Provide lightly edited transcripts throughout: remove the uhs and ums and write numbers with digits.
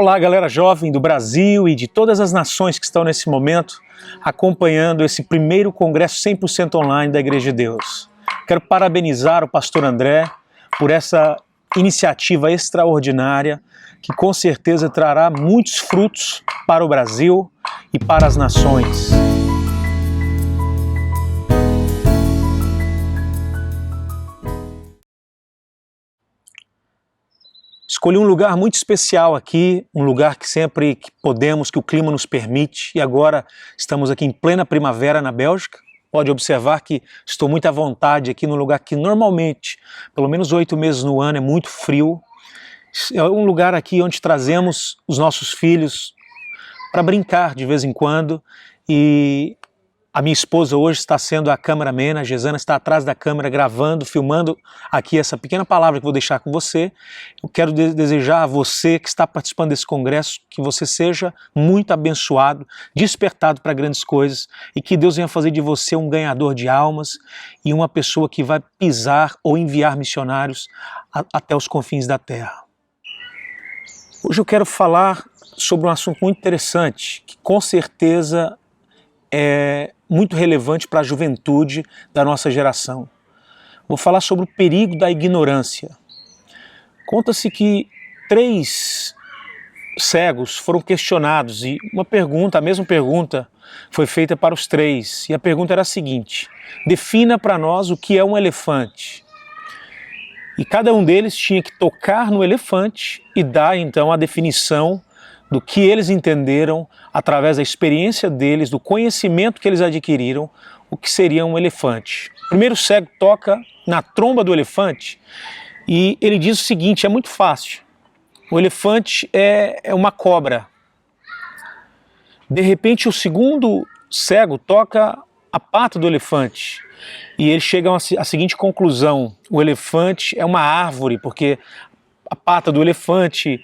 Olá, galera jovem do Brasil e de todas as nações que estão nesse momento acompanhando esse primeiro congresso 100% online da Igreja de Deus. Quero parabenizar o pastor André por essa iniciativa extraordinária que com certeza trará muitos frutos para o Brasil e para as nações. Escolhi um lugar muito especial aqui, um lugar que sempre que podemos, que o clima nos permite, e agora estamos aqui em plena primavera na Bélgica. Pode observar que estou muito à vontade aqui num lugar que normalmente, pelo menos 8 meses no ano, é muito frio. É um lugar aqui onde trazemos os nossos filhos para brincar de vez em quando, e a minha esposa hoje está sendo a cameraman, a Gesana está atrás da câmera gravando, filmando aqui essa pequena palavra que vou deixar com você. Eu quero desejar a você que está participando desse congresso que você seja muito abençoado, despertado para grandes coisas e que Deus venha fazer de você um ganhador de almas e uma pessoa que vai pisar ou enviar missionários até os confins da terra. Hoje eu quero falar sobre um assunto muito interessante que com certeza é muito relevante para a juventude da nossa geração. Vou falar sobre o perigo da ignorância. Conta-se que 3 cegos foram questionados e a mesma pergunta foi feita para os 3. E a pergunta era a seguinte: defina para nós o que é um elefante. E cada um deles tinha que tocar no elefante e dar então a definição do que eles entenderam através da experiência deles, do conhecimento que eles adquiriram, o que seria um elefante. O primeiro cego toca na tromba do elefante e ele diz o seguinte: é muito fácil. O elefante é uma cobra. De repente o segundo cego toca a pata do elefante e ele chega à seguinte conclusão: o elefante é uma árvore, porque a pata do elefante,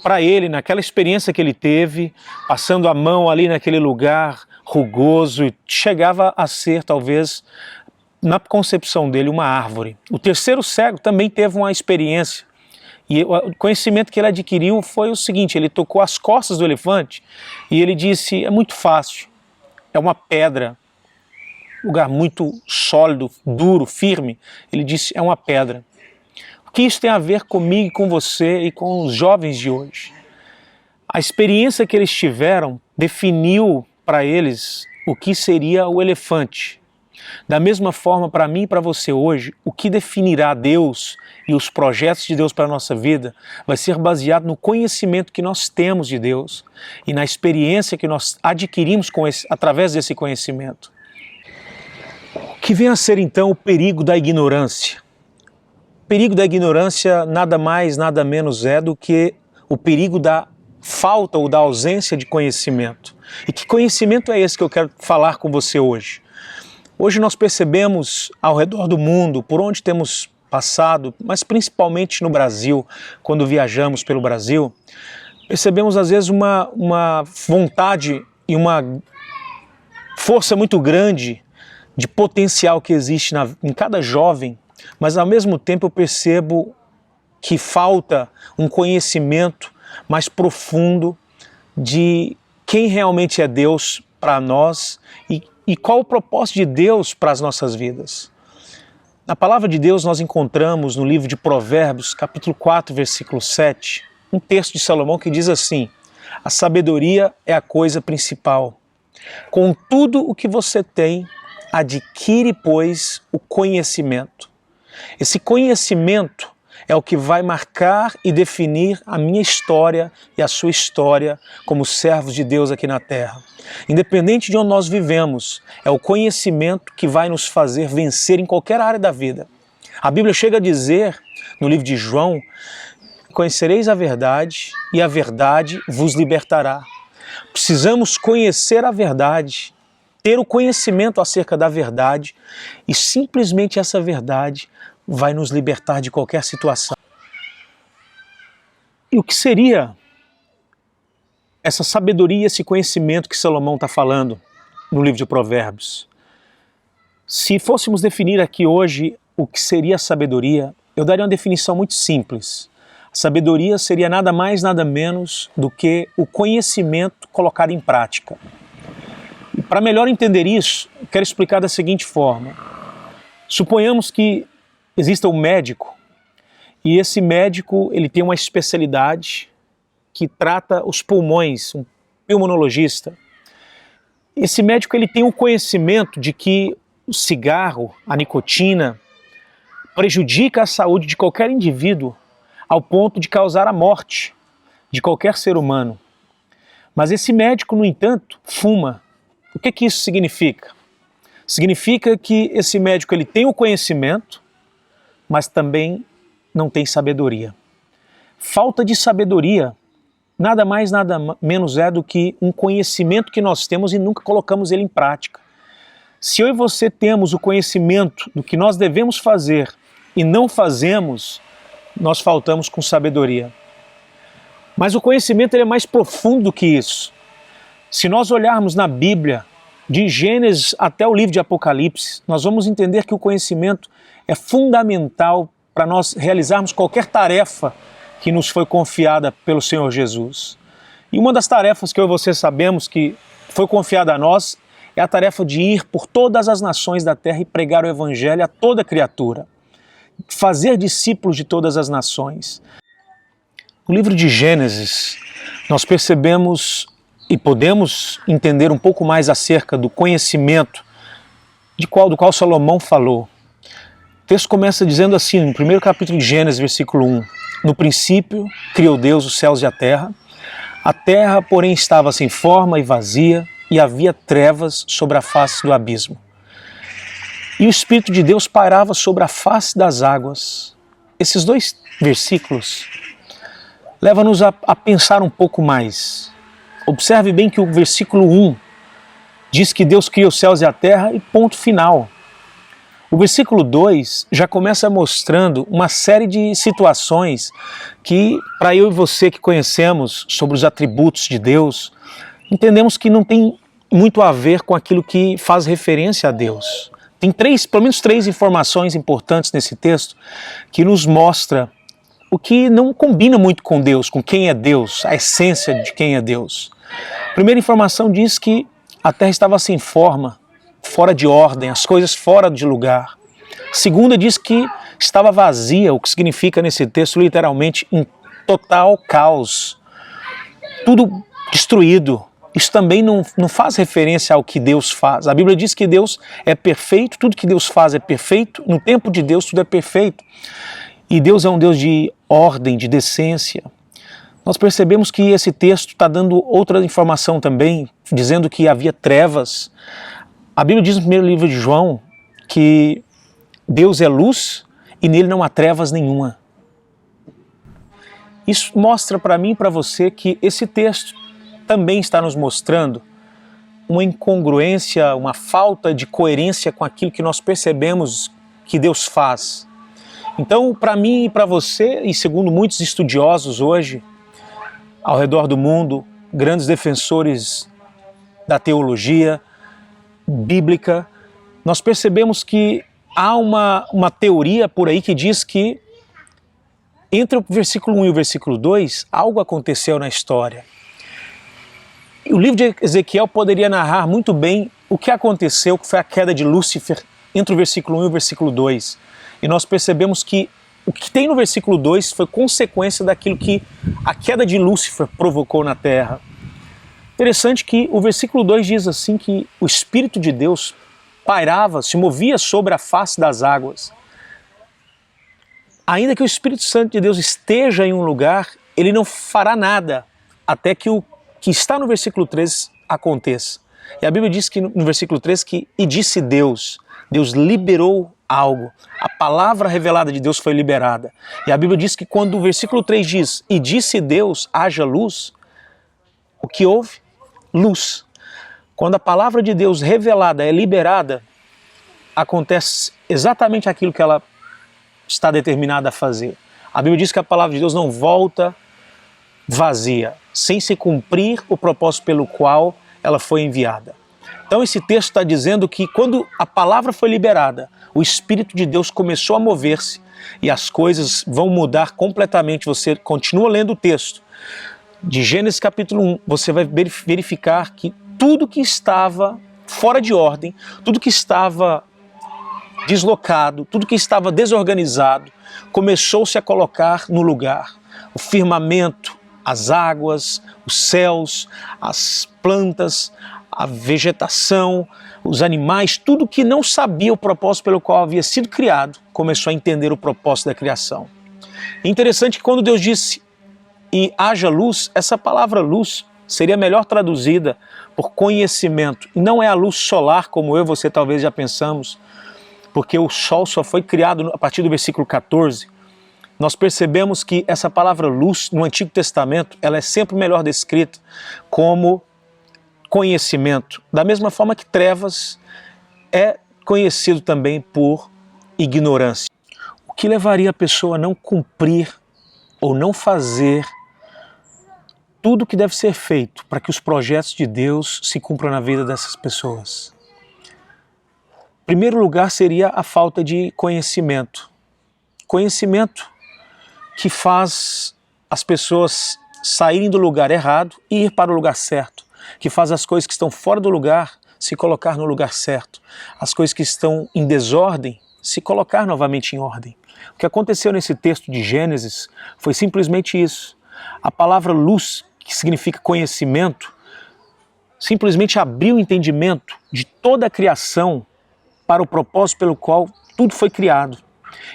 para ele, naquela experiência que ele teve, passando a mão ali naquele lugar rugoso, e chegava a ser, talvez, na concepção dele, uma árvore. O terceiro cego também teve uma experiência, e o conhecimento que ele adquiriu foi o seguinte: ele tocou as costas do elefante e ele disse: é muito fácil, é uma pedra, lugar muito sólido, duro, firme. Ele disse: é uma pedra. O que isso tem a ver comigo, com você e com os jovens de hoje? A experiência que eles tiveram definiu para eles o que seria o elefante. Da mesma forma, para mim e para você hoje, o que definirá Deus e os projetos de Deus para a nossa vida vai ser baseado no conhecimento que nós temos de Deus e na experiência que nós adquirimos através desse conhecimento. O que vem a ser então o perigo da ignorância? O perigo da ignorância nada mais, nada menos é do que o perigo da falta ou da ausência de conhecimento. E que conhecimento é esse que eu quero falar com você hoje? Hoje nós percebemos ao redor do mundo, por onde temos passado, mas principalmente no Brasil, quando viajamos pelo Brasil, percebemos às vezes uma vontade e uma força muito grande de potencial que existe em cada jovem, mas ao mesmo tempo eu percebo que falta um conhecimento mais profundo de quem realmente é Deus para nós e qual o propósito de Deus para as nossas vidas. Na palavra de Deus nós encontramos no livro de Provérbios, capítulo 4, versículo 7, um texto de Salomão que diz assim: a sabedoria é a coisa principal. Com tudo o que você tem, adquire, pois, o conhecimento. Esse conhecimento é o que vai marcar e definir a minha história e a sua história como servos de Deus aqui na terra. Independente de onde nós vivemos, é o conhecimento que vai nos fazer vencer em qualquer área da vida. A Bíblia chega a dizer, no livro de João: conhecereis a verdade e a verdade vos libertará. Precisamos conhecer a verdade, ter o conhecimento acerca da verdade, e simplesmente essa verdade vai nos libertar de qualquer situação. E o que seria essa sabedoria, esse conhecimento que Salomão está falando no livro de Provérbios? Se fôssemos definir aqui hoje o que seria a sabedoria, eu daria uma definição muito simples. A Sabedoria seria nada mais, nada menos do que o conhecimento colocado em prática. E para melhor entender isso, eu quero explicar da seguinte forma. Suponhamos que exista um médico, e esse médico ele tem uma especialidade que trata os pulmões, um pulmonologista. Esse médico ele tem o conhecimento de que o cigarro, a nicotina, prejudica a saúde de qualquer indivíduo ao ponto de causar a morte de qualquer ser humano. Mas esse médico, no entanto, fuma. O que isso significa? Significa que esse médico ele tem o conhecimento, mas também não tem sabedoria. Falta de sabedoria nada mais, nada menos é do que um conhecimento que nós temos e nunca colocamos ele em prática. Se eu e você temos o conhecimento do que nós devemos fazer e não fazemos, nós faltamos com sabedoria. Mas o conhecimento ele é mais profundo do que isso. Se nós olharmos na Bíblia, de Gênesis até o livro de Apocalipse, nós vamos entender que o conhecimento é fundamental para nós realizarmos qualquer tarefa que nos foi confiada pelo Senhor Jesus. E uma das tarefas que eu e você sabemos que foi confiada a nós é a tarefa de ir por todas as nações da terra e pregar o Evangelho a toda criatura. Fazer discípulos de todas as nações. No livro de Gênesis, nós percebemos e podemos entender um pouco mais acerca do conhecimento do qual Salomão falou. O texto começa dizendo assim, no primeiro capítulo de Gênesis, versículo 1. No princípio, criou Deus os céus e a terra, porém, estava sem forma e vazia, e havia trevas sobre a face do abismo. E o Espírito de Deus pairava sobre a face das águas. Esses dois versículos levam-nos a pensar um pouco mais. Observe bem que o versículo 1 diz que Deus criou os céus e a terra e ponto final. O versículo 2 já começa mostrando uma série de situações que, para eu e você que conhecemos sobre os atributos de Deus, entendemos que não tem muito a ver com aquilo que faz referência a Deus. Tem pelo menos três informações importantes nesse texto que nos mostra o que não combina muito com Deus, com quem é Deus, a essência de quem é Deus. A primeira informação diz que a terra estava sem forma, fora de ordem, as coisas fora de lugar. A segunda diz que estava vazia, o que significa nesse texto literalmente em total caos. Tudo destruído. Isso também não faz referência ao que Deus faz. A Bíblia diz que Deus é perfeito, tudo que Deus faz é perfeito, no tempo de Deus tudo é perfeito. E Deus é um Deus de ordem, de decência. Nós percebemos que esse texto está dando outra informação também, dizendo que havia trevas. A Bíblia diz no primeiro livro de João que Deus é luz e nele não há trevas nenhuma. Isso mostra para mim e para você que esse texto também está nos mostrando uma incongruência, uma falta de coerência com aquilo que nós percebemos que Deus faz. Então, para mim e para você, e segundo muitos estudiosos hoje, ao redor do mundo, grandes defensores da teologia bíblica, nós percebemos que há uma teoria por aí que diz que entre o versículo 1 e o versículo 2, algo aconteceu na história. O livro de Ezequiel poderia narrar muito bem o que aconteceu, que foi a queda de Lúcifer, entre o versículo 1 e o versículo 2. E nós percebemos que o que tem no versículo 2 foi consequência daquilo que a queda de Lúcifer provocou na terra. Interessante que o versículo 2 diz assim que o Espírito de Deus pairava, se movia sobre a face das águas. Ainda que o Espírito Santo de Deus esteja em um lugar, ele não fará nada até que o que está no versículo 3 aconteça. E a Bíblia diz que no versículo 3 que e disse Deus liberou algo. A palavra revelada de Deus foi liberada. E a Bíblia diz que quando o versículo 3 diz e disse Deus, haja luz, o que houve? Luz. Quando a palavra de Deus revelada é liberada, acontece exatamente aquilo que ela está determinada a fazer. A Bíblia diz que a palavra de Deus não volta vazia, sem se cumprir o propósito pelo qual ela foi enviada. Então esse texto está dizendo que quando a palavra foi liberada, o Espírito de Deus começou a mover-se e as coisas vão mudar completamente. Você continua lendo o texto de Gênesis capítulo 1, você vai verificar que tudo que estava fora de ordem, tudo que estava deslocado, tudo que estava desorganizado, começou-se a colocar no lugar. O firmamento, as águas, os céus, as plantas, a vegetação, os animais, tudo que não sabia o propósito pelo qual havia sido criado, começou a entender o propósito da criação. É interessante que quando Deus disse e haja luz, essa palavra luz seria melhor traduzida por conhecimento. E não é a luz solar, como eu e você talvez já pensamos, porque o sol só foi criado a partir do versículo 14. Nós percebemos que essa palavra luz no Antigo Testamento, ela é sempre melhor descrita como conhecimento. Da mesma forma que trevas é conhecido também por ignorância. O que levaria a pessoa a não cumprir ou não fazer tudo o que deve ser feito para que os projetos de Deus se cumpram na vida dessas pessoas? Em primeiro lugar seria a falta de conhecimento. Conhecimento que faz as pessoas saírem do lugar errado e ir para o lugar certo, que faz as coisas que estão fora do lugar se colocar no lugar certo, as coisas que estão em desordem se colocar novamente em ordem. O que aconteceu nesse texto de Gênesis foi simplesmente isso. A palavra luz, que significa conhecimento, simplesmente abriu o entendimento de toda a criação para o propósito pelo qual tudo foi criado.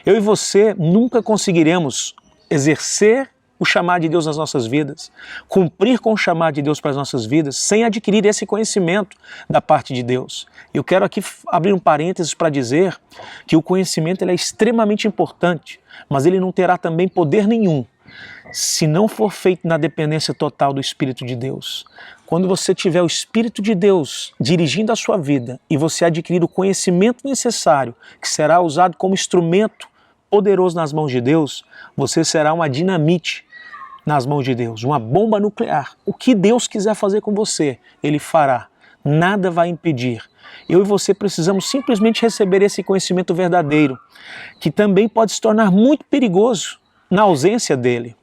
Eu e você nunca conseguiremos exercer o chamado de Deus nas nossas vidas, cumprir com o chamado de Deus para as nossas vidas, sem adquirir esse conhecimento da parte de Deus. Eu quero aqui abrir um parênteses para dizer que o conhecimento ele é extremamente importante, mas ele não terá também poder nenhum se não for feito na dependência total do Espírito de Deus. Quando você tiver o Espírito de Deus dirigindo a sua vida e você adquirir o conhecimento necessário, que será usado como instrumento poderoso nas mãos de Deus, você será uma dinamite nas mãos de Deus, uma bomba nuclear. O que Deus quiser fazer com você, Ele fará. Nada vai impedir. Eu e você precisamos simplesmente receber esse conhecimento verdadeiro, que também pode se tornar muito perigoso na ausência dele.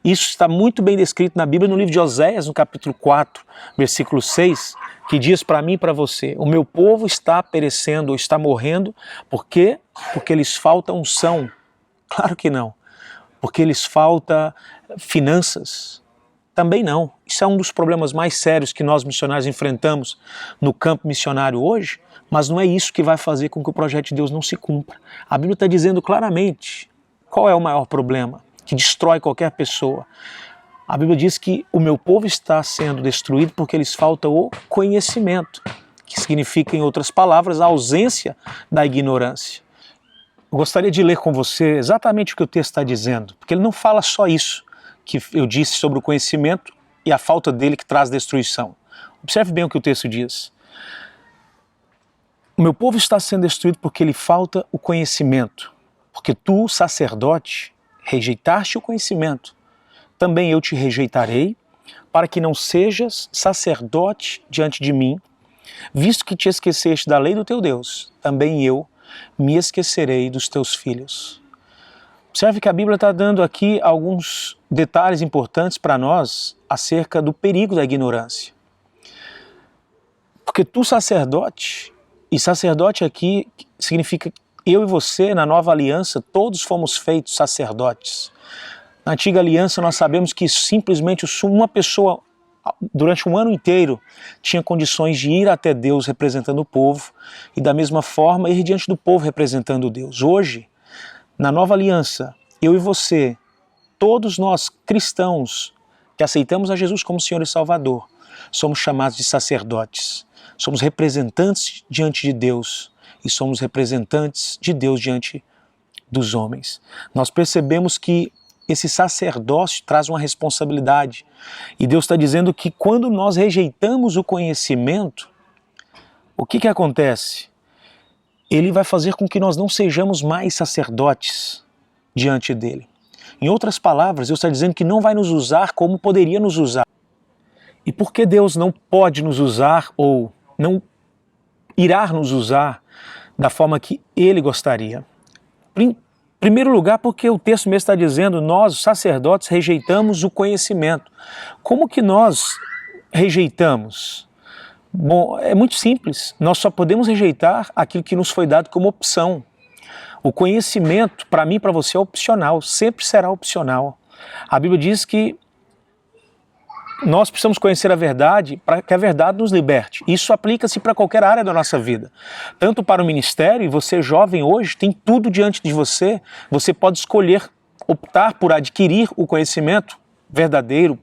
Isso está muito bem descrito na Bíblia, no livro de Oséias, no capítulo 4, versículo 6, que diz para mim e para você: o meu povo está perecendo ou está morrendo, por quê? Porque lhes falta unção. Claro que não. Porque lhes falta finanças. Também não. Isso é um dos problemas mais sérios que nós missionários enfrentamos no campo missionário hoje, mas não é isso que vai fazer com que o projeto de Deus não se cumpra. A Bíblia está dizendo claramente qual é o maior problema que destrói qualquer pessoa. A Bíblia diz que o meu povo está sendo destruído porque lhes falta o conhecimento, que significa, em outras palavras, a ausência da ignorância. Eu gostaria de ler com você exatamente o que o texto está dizendo, porque ele não fala só isso que eu disse sobre o conhecimento e a falta dele que traz destruição. Observe bem o que o texto diz. O meu povo está sendo destruído porque lhe falta o conhecimento, porque tu, sacerdote, rejeitaste o conhecimento, também eu te rejeitarei, para que não sejas sacerdote diante de mim, visto que te esqueceste da lei do teu Deus, também eu me esquecerei dos teus filhos. Observe que a Bíblia está dando aqui alguns detalhes importantes para nós acerca do perigo da ignorância. Porque tu, sacerdote, e sacerdote aqui significa eu e você, na nova aliança, todos fomos feitos sacerdotes. Na antiga aliança nós sabemos que simplesmente uma pessoa, durante um ano inteiro, tinha condições de ir até Deus representando o povo e da mesma forma ir diante do povo representando Deus. Hoje, na nova aliança, eu e você, todos nós cristãos que aceitamos a Jesus como Senhor e Salvador, somos chamados de sacerdotes. Somos representantes diante de Deus e somos representantes de Deus diante dos homens. Nós percebemos que esse sacerdócio traz uma responsabilidade. E Deus está dizendo que quando nós rejeitamos o conhecimento, o que acontece? Ele vai fazer com que nós não sejamos mais sacerdotes diante dele. Em outras palavras, Deus está dizendo que não vai nos usar como poderia nos usar. E por que Deus não pode nos usar ou não irá nos usar da forma que Ele gostaria. Em primeiro lugar, porque o texto mesmo está dizendo, nós, os sacerdotes, rejeitamos o conhecimento. Como que nós rejeitamos? Bom, é muito simples, nós só podemos rejeitar aquilo que nos foi dado como opção. O conhecimento, para mim e para você, é opcional, sempre será opcional. A Bíblia diz que nós precisamos conhecer a verdade para que a verdade nos liberte. Isso aplica-se para qualquer área da nossa vida. Tanto para o ministério, e você jovem hoje, tem tudo diante de você. Você pode escolher, optar por adquirir o conhecimento verdadeiro,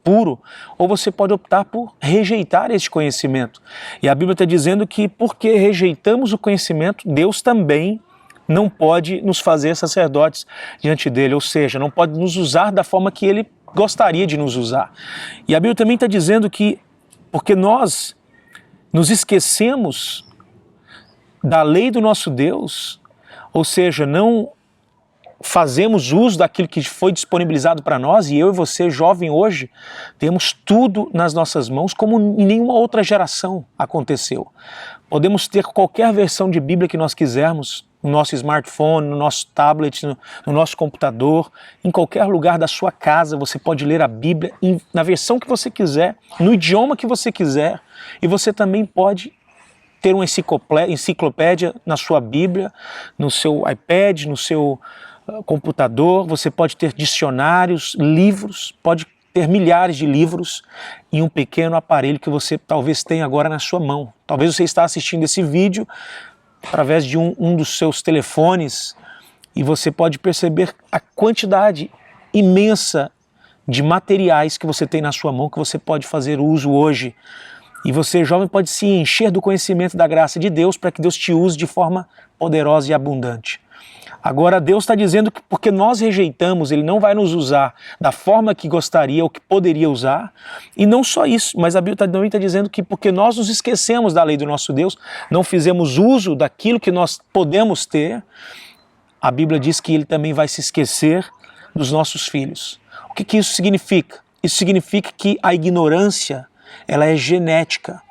puro, ou você pode optar por rejeitar este conhecimento. E a Bíblia está dizendo que porque rejeitamos o conhecimento, Deus também não pode nos fazer sacerdotes diante dele, ou seja, não pode nos usar da forma que ele gostaria de nos usar. E a Bíblia também está dizendo que porque nós nos esquecemos da lei do nosso Deus, ou seja, não fazemos uso daquilo que foi disponibilizado para nós, e eu e você, jovem hoje, temos tudo nas nossas mãos como em nenhuma outra geração aconteceu. Podemos ter qualquer versão de Bíblia que nós quisermos, no nosso smartphone, no nosso tablet, no nosso computador, em qualquer lugar da sua casa você pode ler a Bíblia na versão que você quiser, no idioma que você quiser, e você também pode ter uma enciclopédia na sua Bíblia, no seu iPad, no seu computador, você pode ter dicionários, livros, pode ter milhares de livros em um pequeno aparelho que você talvez tenha agora na sua mão. Talvez você está assistindo esse vídeo através de um dos seus telefones e você pode perceber a quantidade imensa de materiais que você tem na sua mão, que você pode fazer uso hoje. E você, jovem, pode se encher do conhecimento da graça de Deus para que Deus te use de forma poderosa e abundante. Agora Deus está dizendo que porque nós rejeitamos, Ele não vai nos usar da forma que gostaria ou que poderia usar. E não só isso, mas a Bíblia também está dizendo que porque nós nos esquecemos da lei do nosso Deus, não fizemos uso daquilo que nós podemos ter, a Bíblia diz que Ele também vai se esquecer dos nossos filhos. O que isso significa? Isso significa que a ignorância, ela é genética.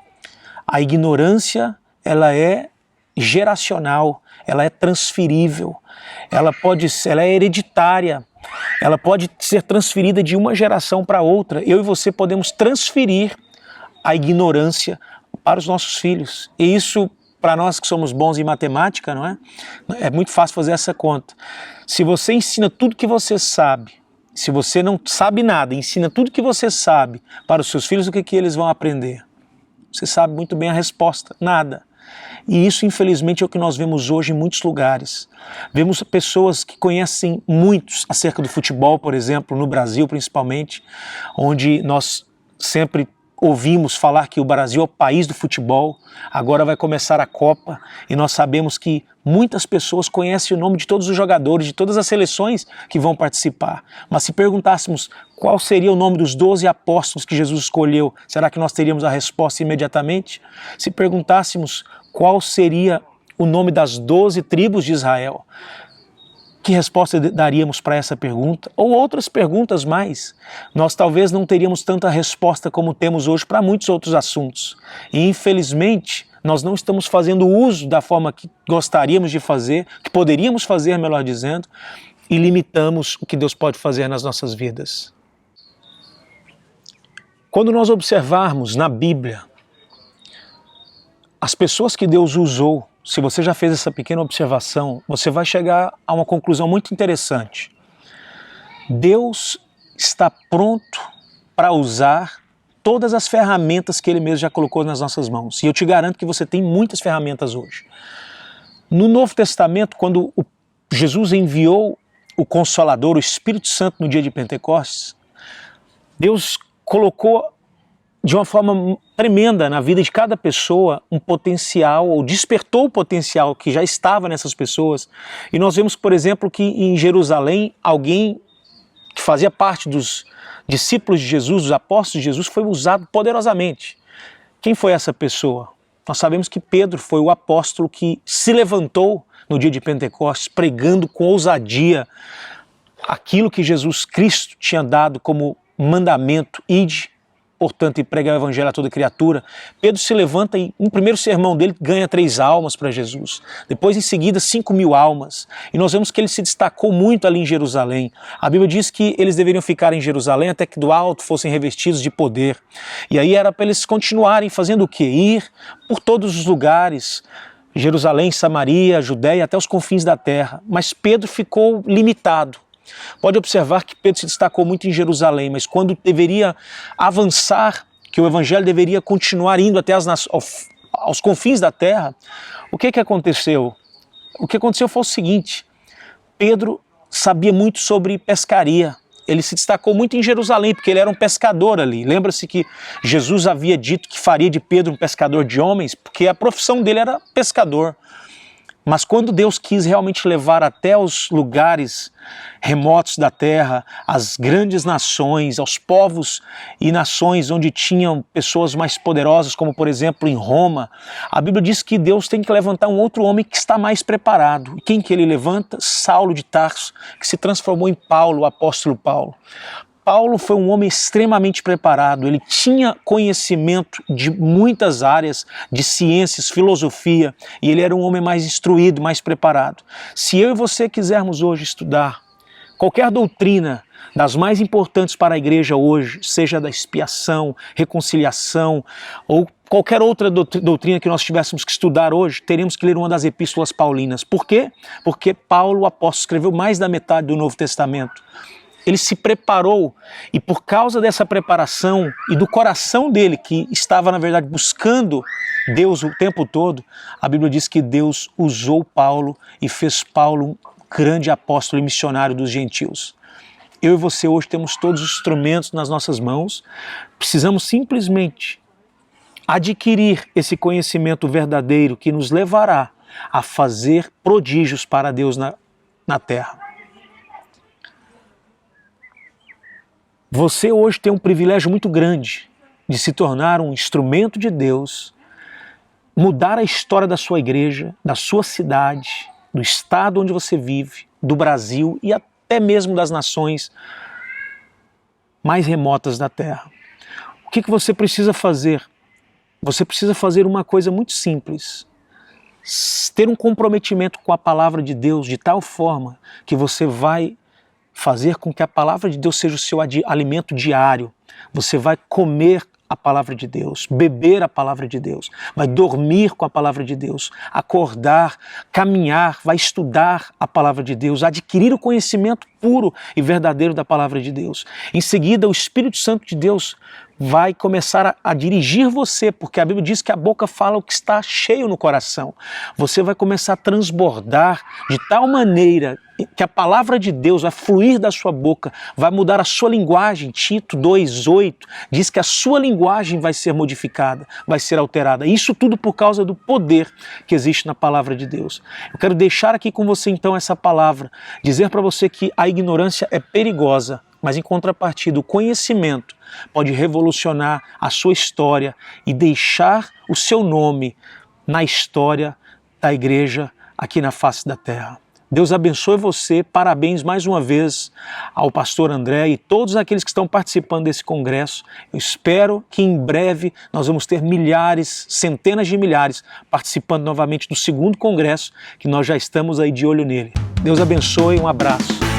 A ignorância, ela é geracional, ela é transferível, ela é hereditária, ela pode ser transferida de uma geração para outra. Eu e você podemos transferir a ignorância para os nossos filhos. E isso, para nós que somos bons em matemática, não é? É muito fácil fazer essa conta. Se você ensina tudo que você sabe, se você não sabe nada, ensina tudo que você sabe para os seus filhos, o que eles vão aprender? Você sabe muito bem a resposta: nada. E isso, infelizmente, é o que nós vemos hoje em muitos lugares. Vemos pessoas que conhecem muitos acerca do futebol, por exemplo, no Brasil principalmente, onde nós sempre ouvimos falar que o Brasil é o país do futebol. Agora vai começar a Copa e nós sabemos que muitas pessoas conhecem o nome de todos os jogadores, de todas as seleções que vão participar. Mas se perguntássemos qual seria o nome dos 12 apóstolos que Jesus escolheu, será que nós teríamos a resposta imediatamente? Se perguntássemos qual seria o nome das 12 tribos de Israel, que resposta daríamos para essa pergunta? Ou outras perguntas mais? Nós talvez não teríamos tanta resposta como temos hoje para muitos outros assuntos. E infelizmente, nós não estamos fazendo uso da forma que gostaríamos de fazer, que poderíamos fazer, melhor dizendo, e limitamos o que Deus pode fazer nas nossas vidas. Quando nós observarmos na Bíblia as pessoas que Deus usou, se você já fez essa pequena observação, você vai chegar a uma conclusão muito interessante. Deus está pronto para usar todas as ferramentas que Ele mesmo já colocou nas nossas mãos. E eu te garanto que você tem muitas ferramentas hoje. No Novo Testamento, quando Jesus enviou o Consolador, o Espírito Santo, no dia de Pentecostes, Deus colocou de uma forma tremenda na vida de cada pessoa um potencial, ou despertou o potencial que já estava nessas pessoas. E nós vemos, por exemplo, que em Jerusalém, alguém que fazia parte dos discípulos de Jesus, dos apóstolos de Jesus, foi usado poderosamente. Quem foi essa pessoa? Nós sabemos que Pedro foi o apóstolo que se levantou no dia de Pentecostes, pregando com ousadia aquilo que Jesus Cristo tinha dado como mandamento: ide portanto, e pregai o evangelho a toda criatura. Pedro se levanta e, no primeiro sermão dele, ganha 3 almas para Jesus. Depois, em seguida, 5.000 almas. E nós vemos que ele se destacou muito ali em Jerusalém. A Bíblia diz que eles deveriam ficar em Jerusalém até que do alto fossem revestidos de poder. E aí era para eles continuarem fazendo o quê? Ir por todos os lugares, Jerusalém, Samaria, Judéia, até os confins da terra. Mas Pedro ficou limitado. Pode observar que Pedro se destacou muito em Jerusalém, mas quando deveria avançar, que o evangelho deveria continuar indo até aos confins da terra, o que aconteceu? O que aconteceu foi o seguinte: Pedro sabia muito sobre pescaria. Ele se destacou muito em Jerusalém, porque ele era um pescador ali. Lembra-se que Jesus havia dito que faria de Pedro um pescador de homens, porque a profissão dele era pescador. Mas quando Deus quis realmente levar até os lugares remotos da terra, às grandes nações, aos povos e nações onde tinham pessoas mais poderosas, como por exemplo em Roma, a Bíblia diz que Deus tem que levantar um outro homem que está mais preparado. E quem que ele levanta? Saulo de Tarso, que se transformou em Paulo, o apóstolo Paulo. Paulo foi um homem extremamente preparado, ele tinha conhecimento de muitas áreas, de ciências, filosofia, e ele era um homem mais instruído, mais preparado. Se eu e você quisermos hoje estudar qualquer doutrina das mais importantes para a igreja hoje, seja da expiação, reconciliação ou qualquer outra doutrina que nós tivéssemos que estudar hoje, teríamos que ler uma das epístolas paulinas. Por quê? Porque Paulo, o apóstolo, escreveu mais da metade do Novo Testamento. Ele se preparou e por causa dessa preparação e do coração dele, que estava na verdade buscando Deus o tempo todo, a Bíblia diz que Deus usou Paulo e fez Paulo um grande apóstolo e missionário dos gentios. Eu e você hoje temos todos os instrumentos nas nossas mãos, precisamos simplesmente adquirir esse conhecimento verdadeiro que nos levará a fazer prodígios para Deus na terra. Você hoje tem um privilégio muito grande de se tornar um instrumento de Deus, mudar a história da sua igreja, da sua cidade, do estado onde você vive, do Brasil e até mesmo das nações mais remotas da terra. O que você precisa fazer? Você precisa fazer uma coisa muito simples. Ter um comprometimento com a palavra de Deus de tal forma que você vai fazer com que a palavra de Deus seja o seu alimento diário. Você vai comer a palavra de Deus, beber a palavra de Deus, vai dormir com a palavra de Deus, acordar, caminhar, vai estudar a palavra de Deus, adquirir o conhecimento puro e verdadeiro da palavra de Deus. Em seguida, o Espírito Santo de Deus vai começar a dirigir você, porque a Bíblia diz que a boca fala o que está cheio no coração. Você vai começar a transbordar de tal maneira que a palavra de Deus vai fluir da sua boca, vai mudar a sua linguagem. Tito 2,8 diz que a sua linguagem vai ser modificada, vai ser alterada. Isso tudo por causa do poder que existe na palavra de Deus. Eu quero deixar aqui com você então essa palavra, dizer para você que a ignorância é perigosa, mas em contrapartida o conhecimento pode revolucionar a sua história e deixar o seu nome na história da igreja aqui na face da terra. Deus abençoe você, parabéns mais uma vez ao pastor André e todos aqueles que estão participando desse congresso. Eu espero que em breve nós vamos ter milhares, centenas de milhares participando novamente do segundo congresso, que nós já estamos aí de olho nele. Deus abençoe, um abraço.